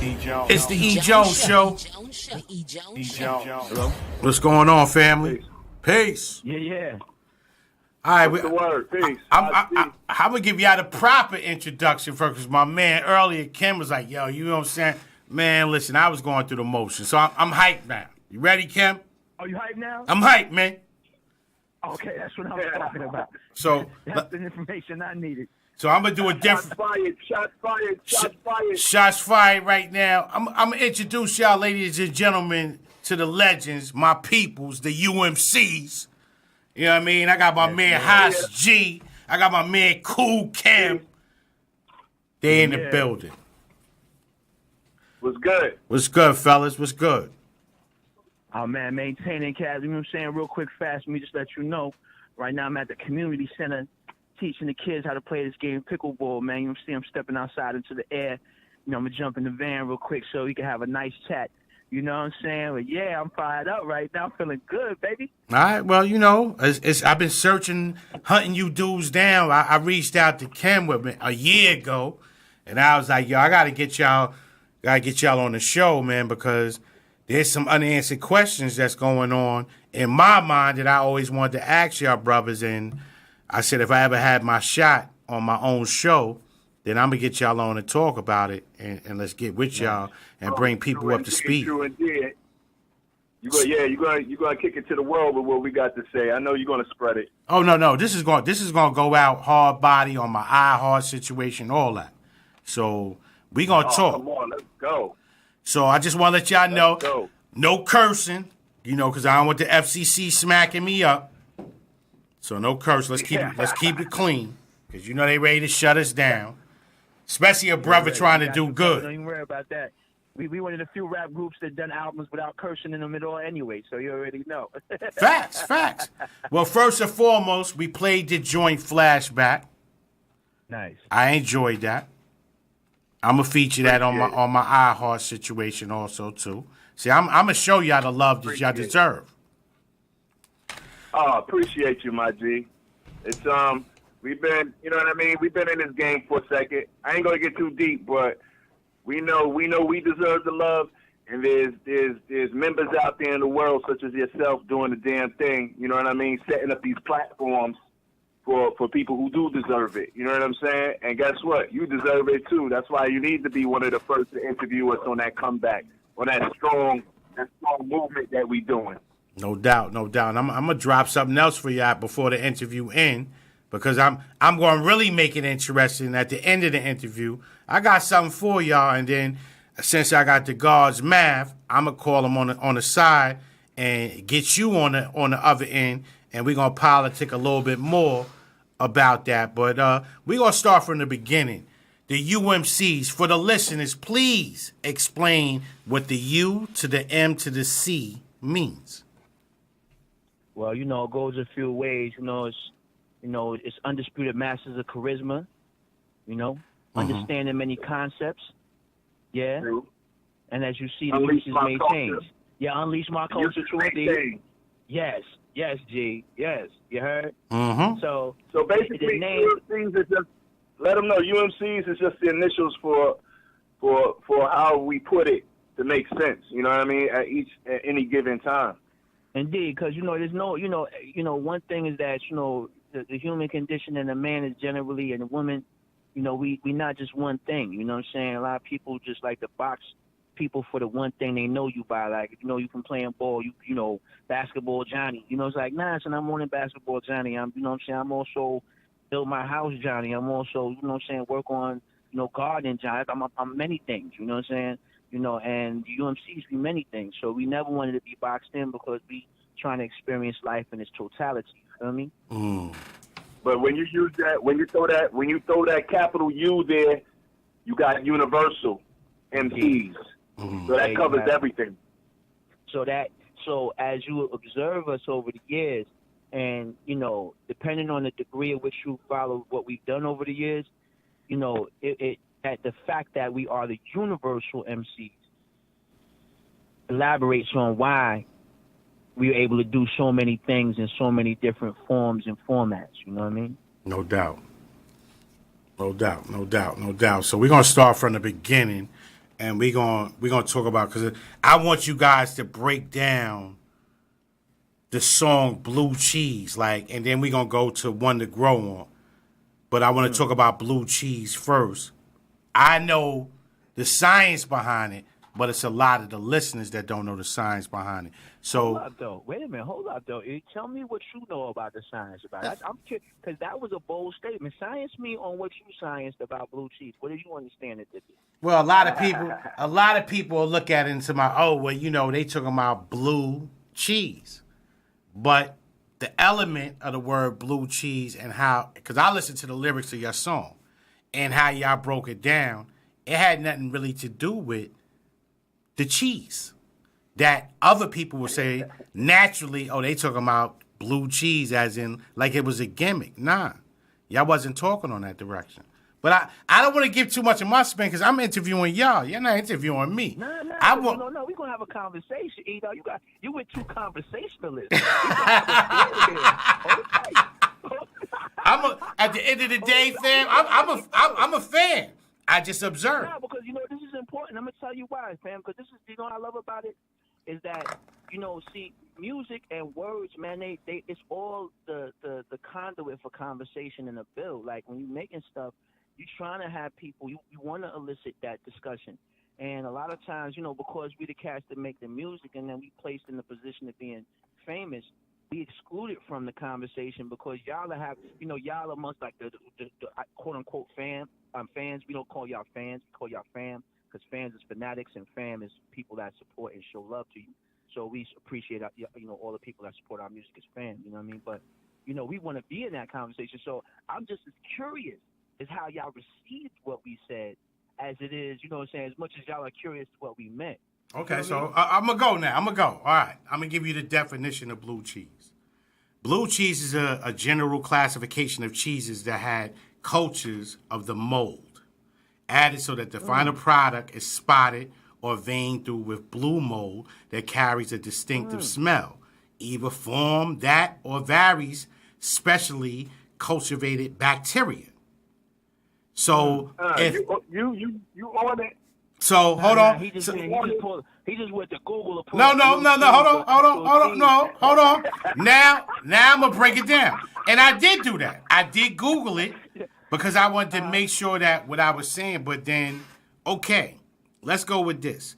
E.Jones. It's the E.Jones show. E.Jones. Hello? What's going on, family? Peace. Yeah. All right, What's the word? Peace. I'm gonna give y'all the proper introduction first, because my man earlier, Kim, was like, "Yo, you know what I'm saying, man? Listen, I was going through the motions, so I'm hyped now. You ready, Kim? Oh, you hyped now? I'm hyped, man. Okay, that's what I was talking about. So That's the information I needed. So I'm gonna do a different. Shots fired. Shots fired right now. I'm gonna introduce y'all, ladies and gentlemen, to the legends, my peoples, the UMCs. You know what I mean? I got my man Haas G. I got my man Kool Kim. They in the building. What's good? What's good, fellas? What's good? Oh, man, maintaining cats. You know what I'm saying? Real quick, fast, let me just let you know. Right now I'm at the community center teaching the kids how to play this game, pickleball, man. You know what I'm saying? I'm stepping outside into the air. You know, I'm going to jump in the van real quick so we can have a nice chat. You know what I'm saying? But, yeah, I'm fired up right now. I'm feeling good, baby. All right, well, you know, I've been searching, hunting you dudes down. I reached out to Kim a year ago, and I was like, yo, I got to get y'all on the show, man, because there's some unanswered questions that's going on in my mind that I always wanted to ask y'all brothers. And I said, if I ever had my shot on my own show, then I'm going to get y'all on to talk about it. And let's get with y'all and bring people up to speed. You're gonna kick it to the world with what we got to say. I know you're gonna spread it. Oh, no. This is going to go out hard body on my iHeart situation, all that. So we going to talk. Come on, let's go. So I just want to let y'all know, go. no cursing, you know, because I don't want the FCC smacking me up. So no curse. Let's keep it clean, because you know they ready to shut us down, especially a brother trying to do good. Don't even worry about that. We one of the few rap groups that done albums without cursing in the middle anyway, so you already know. Facts. Well, first and foremost, we played the joint Flashback. Nice. I enjoyed that. I'm gonna feature that on my iHeart situation also too. See, I'm gonna show y'all the love that y'all deserve. Oh, appreciate you, my G. It's we've been, you know what I mean. We've been in this game for a second. I ain't gonna get too deep, but we know we deserve the love, and there's members out there in the world such as yourself doing the damn thing. You know what I mean? Setting up these platforms for people who do deserve it. You know what I'm saying? And guess what? You deserve it too. That's why you need to be one of the first to interview us on that comeback, on that strong movement that we doing. No doubt. I'm gonna drop something else for y'all before the interview end, because I'm gonna really make it interesting. At the end of the interview, I got something for y'all, and then since I got the guards math, I'm gonna call them on the side and get you on the other end, and we're gonna politic a little bit more about that. But we're going to start from the beginning. The UMCs, for the listeners, please explain what the U to the M to the C means. Well, you know, it goes a few ways. It's undisputed masters of charisma, understanding many concepts. Yeah. True. And as you see, the unleash pieces may change. Yeah, unleash my culture, true indeed. Yes, G. Yes, you heard. Mm-hmm. So basically, UMCs is just, let them know. UMCs is just the initials for how we put it to make sense. You know what I mean? At any given time. Indeed, because there's no, one thing is that the human condition and a man is generally, and a woman, we not just one thing. You know what I'm saying? A lot of people just like to box people for the one thing they know you by. Like, you from playing ball, basketball Johnny. It's like, nah, son, I'm more than basketball Johnny. I'm also build my house Johnny. I'm also, work on, gardening Johnny. I'm many things, you know what I'm saying? And the UMCs be many things. So we never wanted to be boxed in, because we trying to experience life in its totality. You feel me? But when you use that, when you throw that capital U there, you got universal MCs. So that covers everything. So as you observe us over the years, and depending on the degree in which you follow what we've done over the years, that the fact that we are the universal MCs elaborates on why we are able to do so many things in so many different forms and formats. You know what I mean? No doubt. So we're gonna start from the beginning. and we gonna talk about, because I want you guys to break down the song Blue Cheese, like, and then we gonna go to One to Grow On. But I want to talk about Blue Cheese first. I know the science behind it, but it's a lot of the listeners that don't know the science behind it. So, hold up, though. Wait a minute. Hold up, though. Tell me what you know about the science about it. I'm curious, because that was a bold statement. Science me on what you scienced about Blue Cheese. What do you understand it to be? well, a lot of people look at it and say, "Oh, well, you know, they talking about blue cheese," but the element of the word blue cheese and how, because I listened to the lyrics of your song and how y'all broke it down, it had nothing really to do with the cheese that other people would say naturally, oh, they talking about blue cheese as in like it was a gimmick. Nah, y'all wasn't talking on that direction. But I don't want to give too much of my spin because I'm interviewing y'all. You're not interviewing me. No, we're gonna have a conversation. You went too conversationalist. At the end of the day, fam, I'm a fan. I just observe. No, because this is important. I'm gonna tell you why, fam. Because this is what I love about it is that see, music and words, man, they it's all the conduit for conversation and a build. Like when you're making stuff, you're trying to have people, you want to elicit that discussion. And a lot of times, because we the cats that make the music and then we placed in the position of being famous, we excluded from the conversation because y'all y'all amongst like the quote unquote fans. We don't call y'all fans, we call y'all fam, because fans is fanatics and fam is people that support and show love to you. So we appreciate all the people that support our music as fans, you know what I mean? But we want to be in that conversation. So I'm just as curious as how y'all received what we said as it is, you know what I'm saying, as much as y'all are curious to what we meant. Okay, so I'm going to go now. I'm going to go. All right. I'm going to give you the definition of blue cheese. Blue cheese is a general classification of cheeses that had cultures of the mold added so that the final product is spotted or veined through with blue mold that carries a distinctive smell, either form that or varies specially cultivated bacteria. So if you on it. So hold on. He just went to Google. No. Hold on. Now I'm gonna break it down, and I did do that. I did Google it because I wanted to make sure that what I was saying. But then, okay, let's go with this.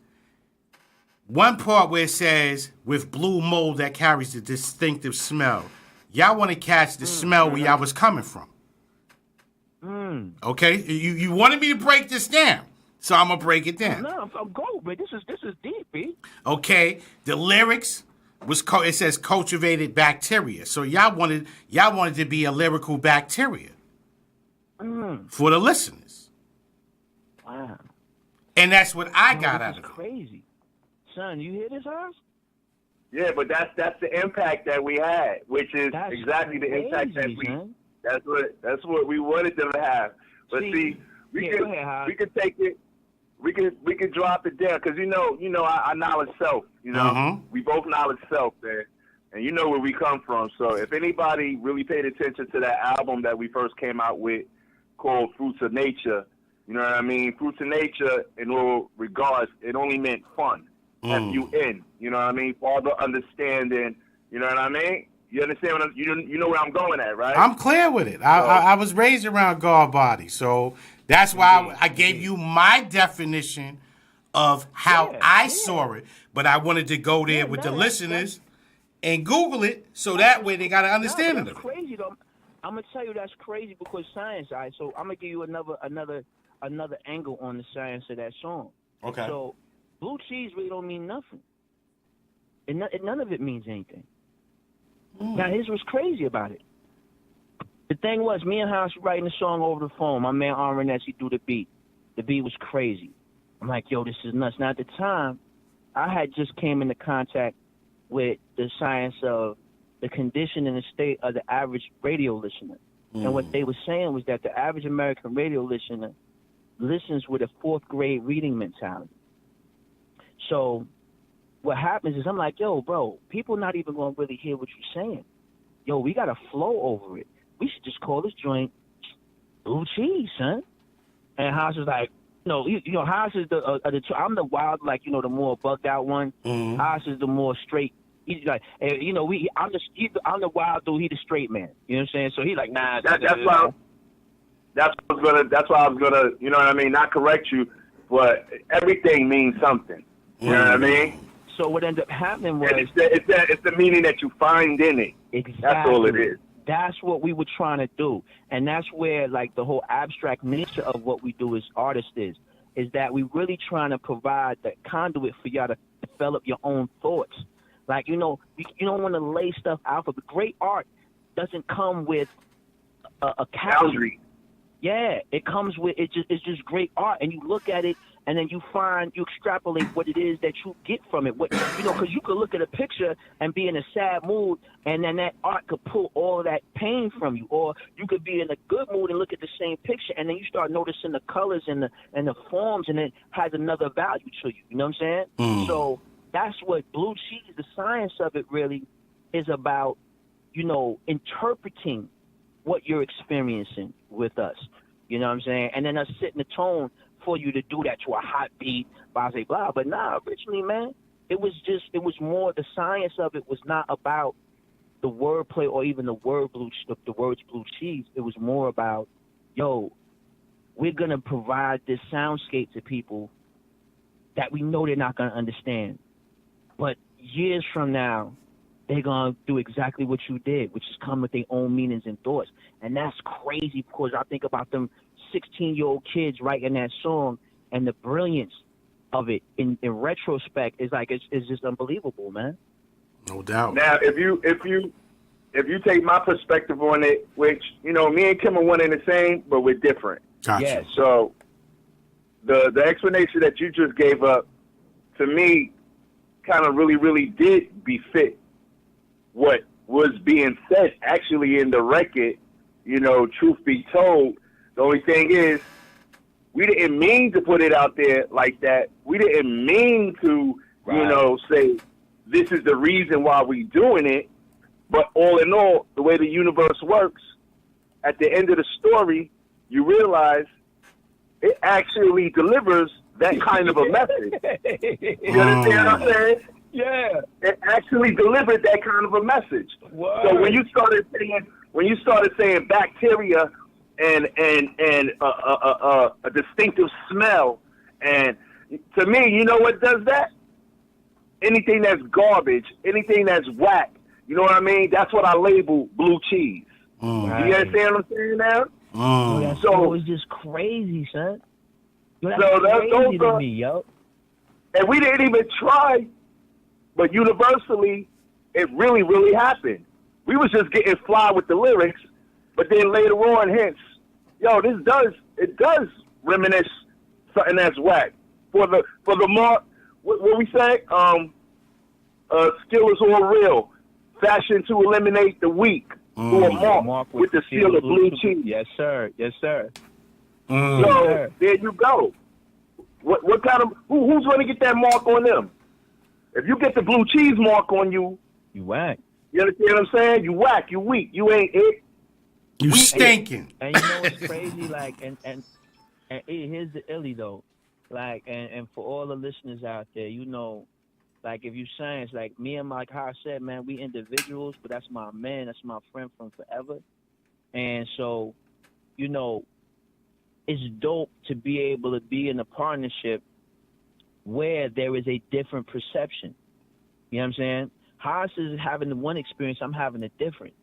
One part where it says with blue mold that carries the distinctive smell. Y'all want to catch the smell where y'all was coming from. Okay, you wanted me to break this down. So I'm gonna break it down. No, I'm gold, but this is deep, B. Okay, the lyrics it says cultivated bacteria. So y'all wanted to be a lyrical bacteria for the listeners. Wow. And that's what I got out of it. Crazy, son. You hear this, Haas? Yeah, but that's the impact that we had, which is exactly the impact that we. Man. That's what we wanted them to have. But see, we could take it. We could drop it down because I knowledge self. We both knowledge self, man, and you know where we come from. So if anybody really paid attention to that album that we first came out with called Fruits of Nature, you know what I mean? Fruits of Nature, in all regards, it only meant fun. F-U-N. You know what I mean? Father understanding. You know what I mean? You understand what you know where I'm going at, right? I'm clear with it. I was raised around God body, so that's why I gave you my definition of how I saw it. But I wanted to go there with the listeners and Google it so that way they got an understanding of it. That's crazy, though. I'm gonna tell you that's crazy because science. All right, so I'm gonna give you another angle on the science of that song. Okay. So blue cheese really don't mean nothing. None of it means anything. Now, here's what's crazy about it. The thing was, me and Haas writing the song over the phone. My man Arminess, he threw the beat. The beat was crazy. I'm like, yo, this is nuts. Now, at the time, I had just came into contact with the science of the condition and the state of the average radio listener. And what they were saying was that the average American radio listener listens with a fourth grade reading mentality. So what happens is I'm like, yo, bro, people not even going to really hear what you're saying. Yo, we got to flow over it. We should just call this joint Blue Cheese, son. And Haas was like, Haas is I'm the wild, like, the more bugged out one. Mm-hmm. Haas is the more straight. He's like, I'm the wild dude. He the straight man. You know what I'm saying? So he like, nah. That's why I was gonna, you know what I mean, not correct you, but everything means something. You know what I mean? So what ended up happening was it's the meaning that you find in it. Exactly. That's all it is. That's what we were trying to do, and that's where like the whole abstract nature of what we do as artists is that we really trying to provide the conduit for y'all to develop your own thoughts. Like, you don't want to lay stuff out, but great art doesn't come with a boundary. Yeah, it comes with it's just great art, and you look at it, and then you extrapolate what it is that you get from it. Because you could look at a picture and be in a sad mood, and then that art could pull all of that pain from you, or you could be in a good mood and look at the same picture, and then you start noticing the colors and the forms, and it has another value to you. You know what I'm saying? So that's what Blue Cheese, the science of it, really is about. Interpreting what you're experiencing with us, you know what I'm saying? And then us setting the tone for you to do that to a hot beat, blah, blah, blah. But originally, man, it was more, the science of it was not about the wordplay or even the words Blue Cheese. It was more about, we're going to provide this soundscape to people that we know they're not going to understand. But years from now, they're going to do exactly what you did, which is come with their own meanings and thoughts. And that's crazy because I think about them 16-year-old kids writing that song and the brilliance of it in retrospect is like, it's just unbelievable, man. No doubt. Now, if you take my perspective on it, which, me and Kim are one and the same, but we're different. Gotcha. Yeah. So the explanation that you just gave up, to me, kind of really, really did befit what was being said actually in the record. Truth be told, the only thing is we didn't mean to put it out there like that. We didn't mean to, say this is the reason why we doing it. But all in all, the way the universe works, at the end of the story, you realize it actually delivers that kind of a message. You understand what I'm saying? Yeah, it actually delivered that kind of a message. Word. So when you started saying bacteria and a distinctive smell, and to me, you know what does that? Anything that's garbage, anything that's whack, you know what I mean? That's what I label blue cheese. Right. You understand what I'm saying now? So it's just crazy, son. That's crazy those to me, yo. And we didn't even try. But universally, it really, really happened. We was just getting fly with the lyrics, but then later on, hence, it does reminisce something that's whack. For the mark, what we say, skill is all real, fashion to eliminate the weak, who are marked with the seal of blue cheese. Yes, sir. Yes, sir. So there you go. What kind of who's going to get that mark on them? If you get the blue cheese mark on you, you whack. You understand what I'm saying? You whack, you weak, you ain't it. You stinking. And you know what's crazy? Like, and here's the illy though. Like, and for all the listeners out there, like if you science, like me and Mike Haas said, man, we individuals, but that's my man, that's my friend from forever. And so, it's dope to be able to be in a partnership where there is a different perception. You know what I'm saying? Haas is having the one experience, I'm having a different.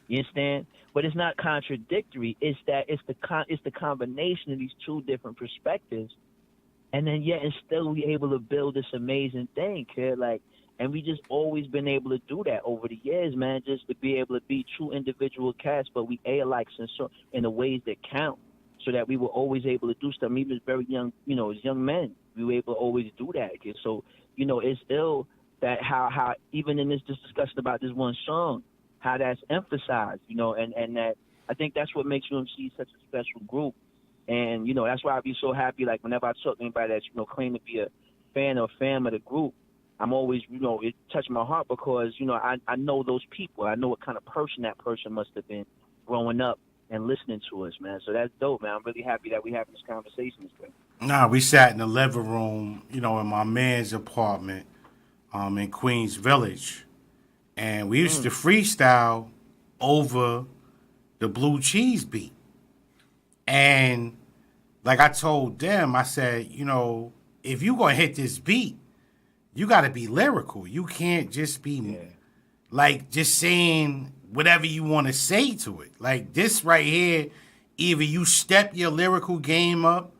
You understand? But it's not contradictory. It's that it's the combination of these two different perspectives, and then and still we able to build this amazing thing, kid. Like, and we just always been able to do that over the years, man. Just to be able to be true individual cats, but we alike in the ways that count, so that we were always able to do stuff. Even as very young, as young men, we were able to always do that. Kid. So it's ill that how even in this discussion about this one song, how that's emphasized, and that I think that's what makes UMC such a special group. And, that's why I be so happy, like, whenever I talk to anybody that, claim to be a fan or fan of the group, I'm always, it touched my heart because, I know those people. I know what kind of person that person must have been growing up and listening to us, man. So that's dope, man. I'm really happy that we having this conversation today. Nah, we sat in the living room, in my man's apartment, in Queens Village, and we used to freestyle over the blue cheese beat. And like I told them, I said, if you gonna hit this beat, you gotta be lyrical. You can't just be like just saying whatever you want to say to it. Like this right here, either you step your lyrical game up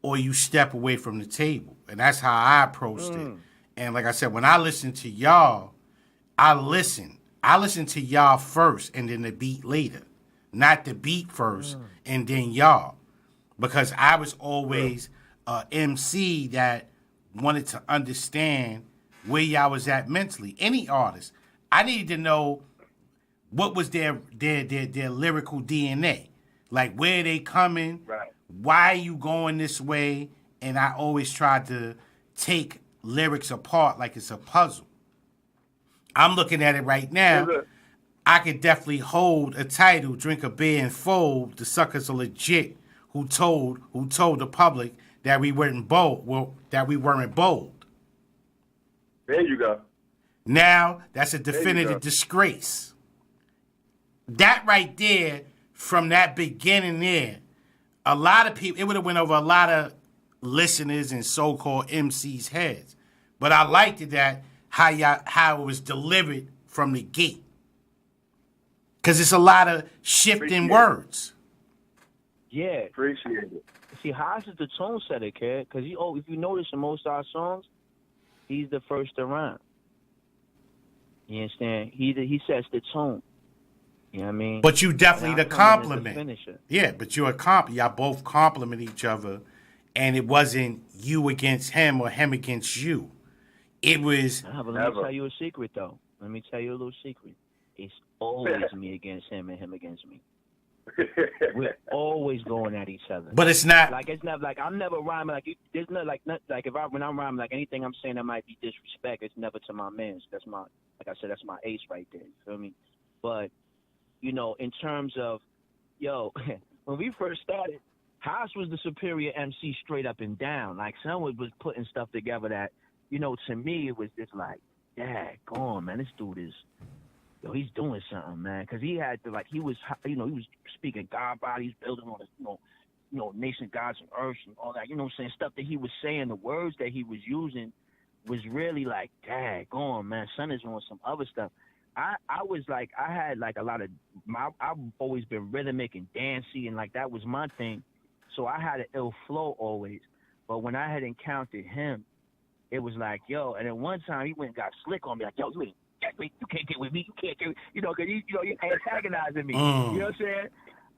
or you step away from the table. And that's how I approached it. And like I said, when I listen to y'all, I listen to y'all first and then the beat later. Not the beat first and then y'all. Because I was always a MC that wanted to understand where y'all was at mentally. Any artist. I needed to know what was their lyrical DNA. Like where they coming, Right. why are you going this way? And I always tried to take lyrics apart like it's a puzzle. I'm looking at it right now. I could definitely hold a title, drink a beer and fold. The suckers are legit. Who told the public that we weren't bold? Well, that we weren't bold. There you go. Now that's a definitive disgrace. That right there, from that beginning there, a lot of people, it would have went over a lot of listeners and so-called MCs' heads. But I liked it how it was delivered from the gate. Because it's a lot of shifting words. Yeah. Appreciate it. See, Haas is the tone setter, kid. Because if you notice in most of our songs, he's the first to rhyme. You understand? He sets the tone. You know what I mean? But you definitely the compliment. Finisher. Yeah, but you're a compliment. Y'all both compliment each other. And it wasn't you against him or him against you. It was... But let me tell you a secret, though. Let me tell you a little secret. It's always me against him and him against me. We're always going at each other. But it's not... Like, it's never... Like, I'm never rhyming. Like, there's no... Like, when I'm rhyming, like, anything I'm saying that might be disrespect, it's never to my mans. That's my... Like I said, that's my ace right there. You feel me? But, in terms of... when we first started, Haas was the superior MC straight up and down. Like, someone was putting stuff together that, to me, it was just like, go on, man, this dude is, he's doing something, man. Because he had to, like, he was speaking God bodies, building on his, nation, gods, and earth, and all that, saying? Stuff that he was saying, the words that he was using was really like, go on, man, son is on some other stuff. I was like, I had, like, a lot of, I've always been rhythmic and dancey, and, like, that was my thing. So I had an ill flow always. But when I had encountered him, it was like, and then one time he went and got slick on me, like, you can't get with me, you can't get, because you're antagonizing me. You know what I'm saying?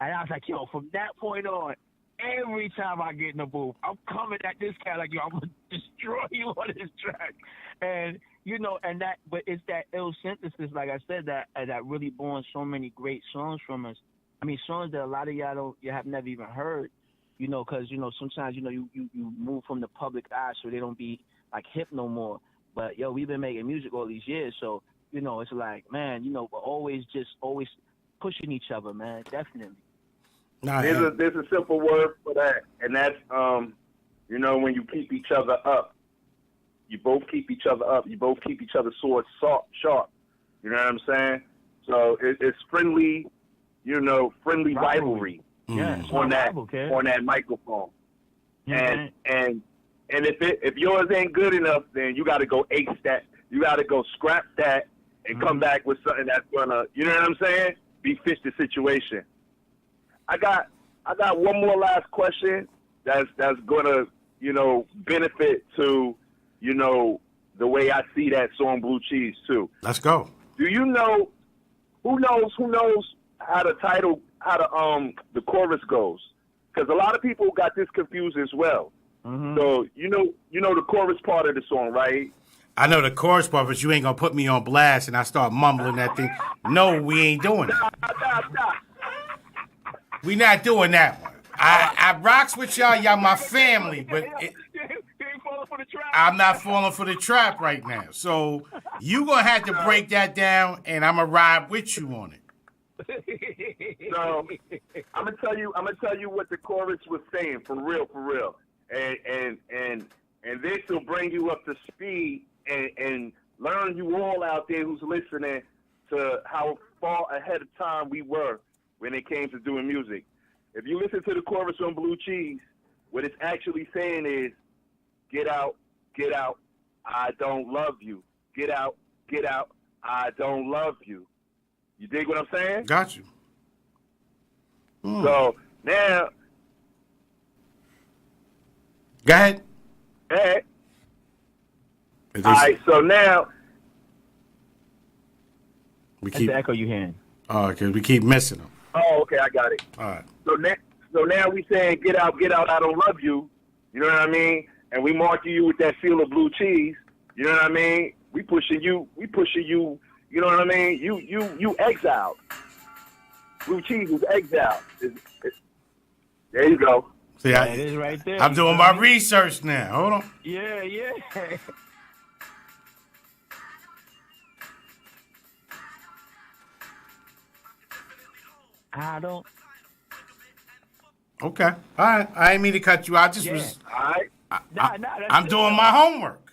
And I was like, from that point on, every time I get in the booth, I'm coming at this cat like, I'm gonna destroy you on this track. And but it's that ill synthesis, like I said, that really born so many great songs from us. I mean, songs that a lot of you have never even heard. Because, sometimes, you move from the public eye so they don't be, like, hip no more. But, we've been making music all these years. So, it's like, man, we're always pushing each other, man. Definitely. There's a simple word for that. And that's, when you keep each other up. You both keep each other up. You both keep each other's swords sharp. You know what I'm saying? So it's friendly, friendly rivalry. Yeah, on that microphone, and if yours ain't good enough, then you got to go ace that. You got to go scrap that and come back with something that's gonna, you know what I'm saying? Befit the situation. I got one more last question that's gonna benefit to the way I see that song Blue Cheese too. Let's go. Do you know who knows how the chorus goes? Because a lot of people got this confused as well. Mm-hmm. So you know the chorus part of the song, right? I know the chorus part, but you ain't gonna put me on blast and I start mumbling that thing. No, we ain't doing it. We not doing that one. I rocks with y'all. Y'all my family, but I'm not falling for the trap right now. So you gonna have to break that down, and I'm gonna ride with you on it. So I'm gonna tell you what the chorus was saying for real. and this will bring you up to speed and learn you all out there who's listening to how far ahead of time we were when it came to doing music. If you listen to the chorus on Blue Cheese, what it's actually saying is, get out, I don't love you. Get out, I don't love you. You dig what I'm saying? Got you. So now, go ahead. All right, so now we That's the echo you hearing. Oh, because we keep missing them. Oh, okay, I got it. All right. So now we saying, get out, I don't love you. You know what I mean? And we marking you with that seal of blue cheese. You know what I mean? We pushing you. You know what I mean? You exiled. Blue cheese is exiled. There you go. See, it is right there. I'm doing my research now. Hold on. Yeah. I don't. Okay. All right. I ain't mean to cut you. I just was. All right. I'm doing my homework.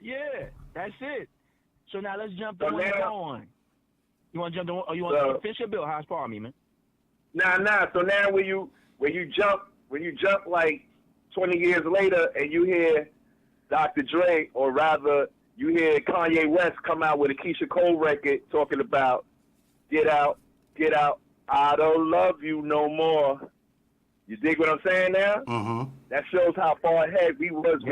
Yeah, that's it. So now let's jump to one on. You want to jump to one? Or you want to finish your bill? How's par me, man? Nah. So now when you jump like 20 years later and you hear Dr. Dre, or rather you hear Kanye West come out with a Keisha Cole record talking about get out, I don't love you no more. You dig what I'm saying now? Mm-hmm. That shows how far ahead we was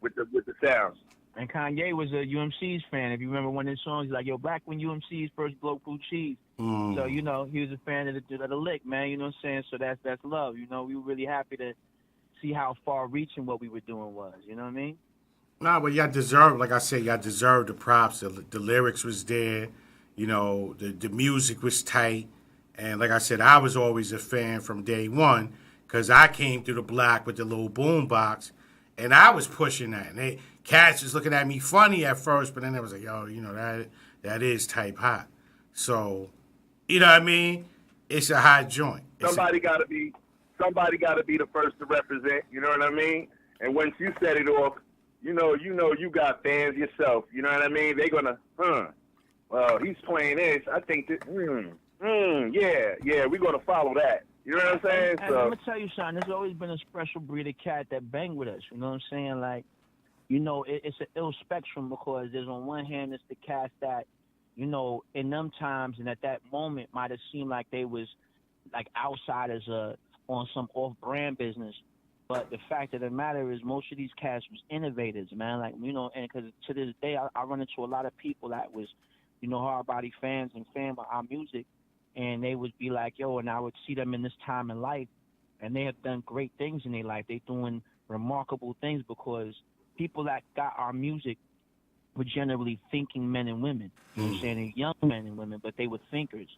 with the sounds. And Kanye was a UMC's fan. If you remember one of his songs, he's like, yo, back when UMC's first broke Blue Cheese. Mm. So, you know, he was a fan of the lick, man. You know what I'm saying? So that's love. You know, we were really happy to see how far reaching what we were doing was. You know what I mean? Nah, but y'all deserve, like I said, y'all deserve the props. The lyrics was there. You know, the music was tight. And like I said, I was always a fan from day one because I came through the block with the little boom box, and I was pushing that. And cats was looking at me funny at first, but then they was like, yo, you know, that is type hot. So, you know what I mean? It's a hot joint. Somebody got to be the first to represent, you know what I mean? And once you set it off, you know you got fans yourself, you know what I mean? They're going to, well, he's playing this. I think that, yeah, we're going to follow that. You know what I'm saying? And I'm going to tell you something. There's always been a special breed of cat that bang with us. You know what I'm saying? Like, you know, it's an ill spectrum because there's on one hand, it's the cats that, you know, in them times and at that moment might have seemed like they was like outsiders on some off-brand business. But the fact of the matter is most of these cats was innovators, man. Like, you know, and because to this day, I run into a lot of people that was, you know, hard body fans and fan of our music. And they would be like, yo, and I would see them in this time in life, and they have done great things in their life. They're doing remarkable things because people that got our music were generally thinking men and women. You know what I'm saying? They're young men and women, but they were thinkers.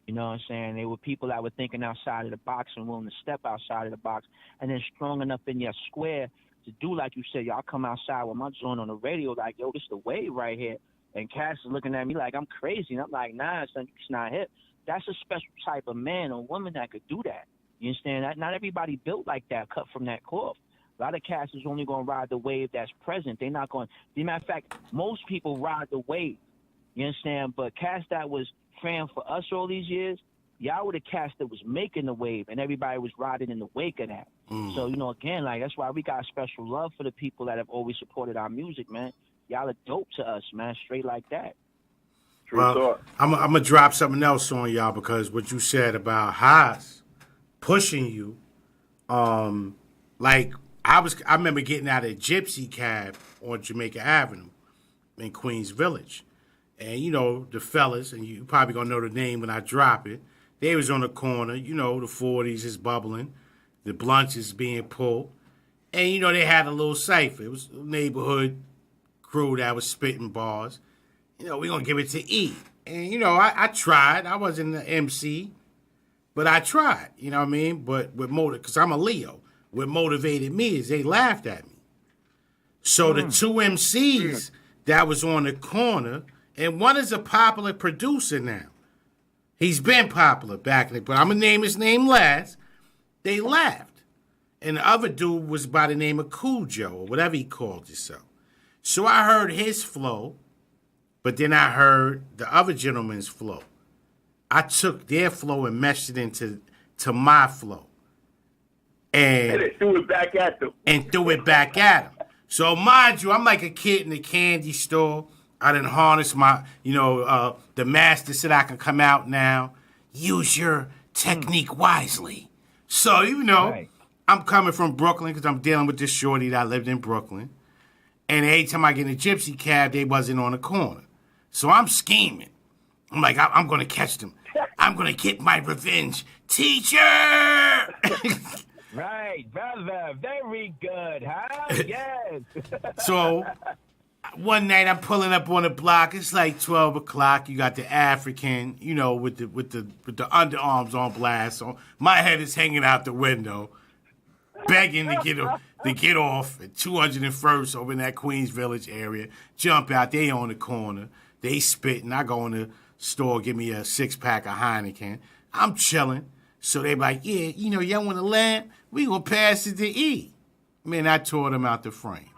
You know what I'm saying? They were people that were thinking outside of the box and willing to step outside of the box, and then strong enough in your square to do like you said. Y'all come outside with my joint on the radio like, yo, this the wave right here. And Cass is looking at me like I'm crazy. And I'm like, nah, son, it's not hip. That's a special type of man or woman that could do that. You understand? Not everybody built like that, cut from that cloth. A lot of cats is only going to ride the wave that's present. They're not going to. As a matter of fact, most people ride the wave. You understand? But cats that was fan for us all these years, y'all were the cats that was making the wave, and everybody was riding in the wake of that. So, you know, again, like, that's why we got special love for the people that have always supported our music, man. Y'all are dope to us, man, straight like that. Well, I'm going to drop something else on y'all because what you said about Haas pushing you, like, I remember getting out of a gypsy cab on Jamaica Avenue in Queens Village. And, you know, the fellas, and you probably going to know the name when I drop it, they was on the corner, you know, the 40s is bubbling, the blunts is being pulled. And, you know, they had a little cipher. It was a neighborhood crew that was spitting bars. You know, we're going to give it to E. And, you know, I tried. I wasn't an MC, but I tried, you know what I mean? But because I'm a Leo. What motivated me is they laughed at me. So the two MCs that was on the corner, and one is a popular producer now. He's been popular back in the, but I'm going to name his name last. They laughed. And the other dude was by the name of Cool Joe, or whatever he called himself. So I heard his flow, but then I heard the other gentleman's flow. I took their flow and meshed it into my flow. And they threw it back at them. So mind you, I'm like a kid in the candy store. I done harness my, the master said I can come out now. Use your technique wisely. So, right. I'm coming from Brooklyn because I'm dealing with this shorty that lived in Brooklyn. And every time I get in a gypsy cab, they wasn't on the corner. So I'm scheming. I'm like, I'm going to catch them. I'm going to get my revenge. Teacher! Right, brother. Very good, huh? Yes. So one night I'm pulling up on the block. It's like 12 o'clock. You got the African, with the underarms on blast. So my head is hanging out the window, begging to get off at 201st over in that Queens Village area. Jump out. They on the corner. They spitting. I go in the store, give me a 6-pack of Heineken. I'm chilling. So they like, yeah, y'all want a lamp? We gonna pass it to E. Man, I tore them out the frame.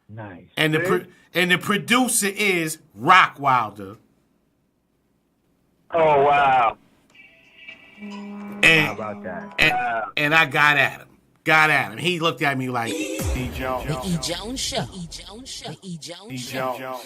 Nice. And the producer is Rock Wilder. Oh wow. How about that? And I got at him. He looked at me like E.Jones. The E.Jones Show. The E.Jones Show. The E.Jones Show.